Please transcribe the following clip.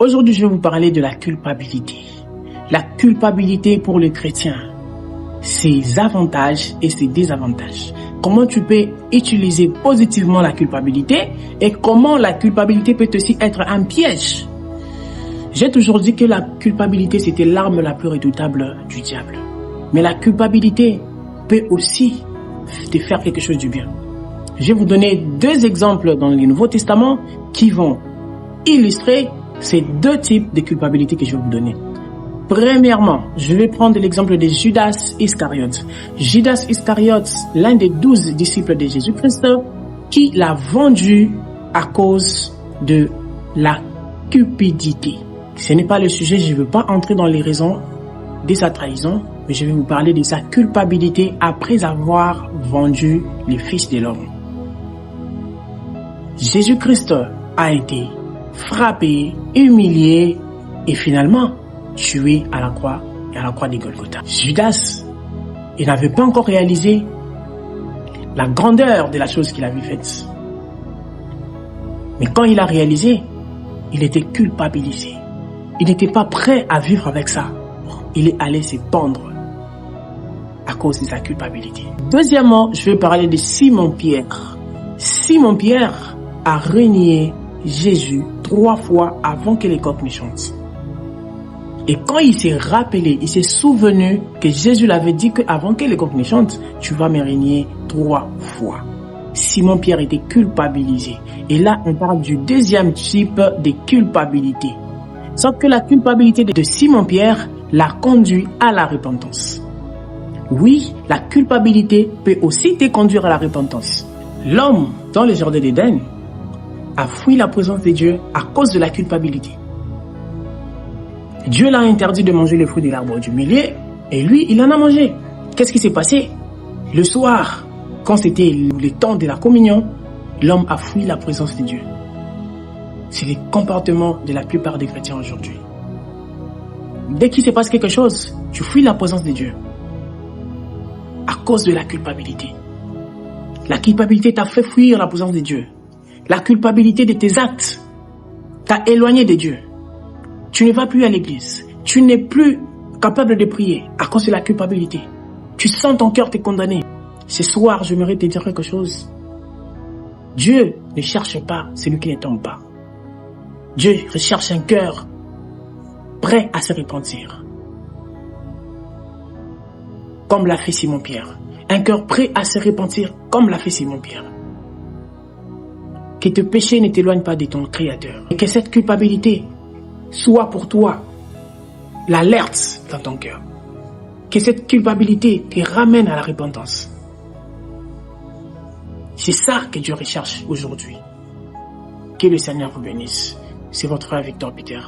Aujourd'hui, je vais vous parler de la culpabilité. La culpabilité pour le chrétien, ses avantages et ses désavantages. Comment tu peux utiliser positivement la culpabilité et comment la culpabilité peut aussi être un piège. J'ai toujours dit que la culpabilité, c'était l'arme la plus redoutable du diable. Mais la culpabilité peut aussi te faire quelque chose du bien. Je vais vous donner 2 exemples dans le Nouveau Testament qui vont illustrer ces 2 types de culpabilité que je vais vous donner. Premièrement, je vais prendre l'exemple de Judas Iscariote. Judas Iscariote, l'un des 12 disciples de Jésus-Christ, qui l'a vendu à cause de la cupidité. Ce n'est pas le sujet, je ne veux pas entrer dans les raisons de sa trahison, mais je vais vous parler de sa culpabilité après avoir vendu le Fils de l'homme. Jésus-Christ a été frappé, humilié et finalement tué à la croix de Golgotha. Judas, il n'avait pas encore réalisé la grandeur de la chose qu'il avait faite. Mais quand il a réalisé, il était culpabilisé. Il n'était pas prêt à vivre avec ça. Il est allé se pendre à cause de sa culpabilité. Deuxièmement, je vais parler de Simon-Pierre. Simon-Pierre a renié Jésus 3 fois avant que les coqs ne chantent. Et quand il s'est rappelé, il s'est souvenu que Jésus l'avait dit qu'avant que les coqs ne chantent, tu vas me renier 3 fois. Simon-Pierre était culpabilisé. Et là, on parle du 2e type de culpabilité. Sauf que la culpabilité de Simon-Pierre l'a conduit à la repentance. Oui, la culpabilité peut aussi te conduire à la repentance. L'homme, dans le jardin d'Éden, a fui la présence de Dieu à cause de la culpabilité. Dieu l'a interdit de manger le fruit de l'arbre du milieu et lui, il en a mangé. Qu'est-ce qui s'est passé? Le soir, quand c'était le temps de la communion, l'homme a fui la présence de Dieu. C'est le comportement de la plupart des chrétiens aujourd'hui. Dès qu'il se passe quelque chose, tu fuis la présence de Dieu à cause de la culpabilité. La culpabilité t'a fait fuir la présence de Dieu. La culpabilité de tes actes t'a éloigné de Dieu. Tu ne vas plus à l'église. Tu n'es plus capable de prier à cause de la culpabilité. Tu sens ton cœur te condamner. Ce soir, j'aimerais te dire quelque chose. Dieu ne cherche pas celui qui ne tombe pas. Dieu recherche un cœur prêt à se repentir. Comme l'a fait Simon-Pierre. Un cœur prêt à se repentir comme l'a fait Simon-Pierre. Que tes péchés ne t'éloignent pas de ton Créateur. Et que cette culpabilité soit pour toi l'alerte dans ton cœur. Que cette culpabilité te ramène à la repentance. C'est ça que Dieu recherche aujourd'hui. Que le Seigneur vous bénisse. C'est votre frère Victor Peter.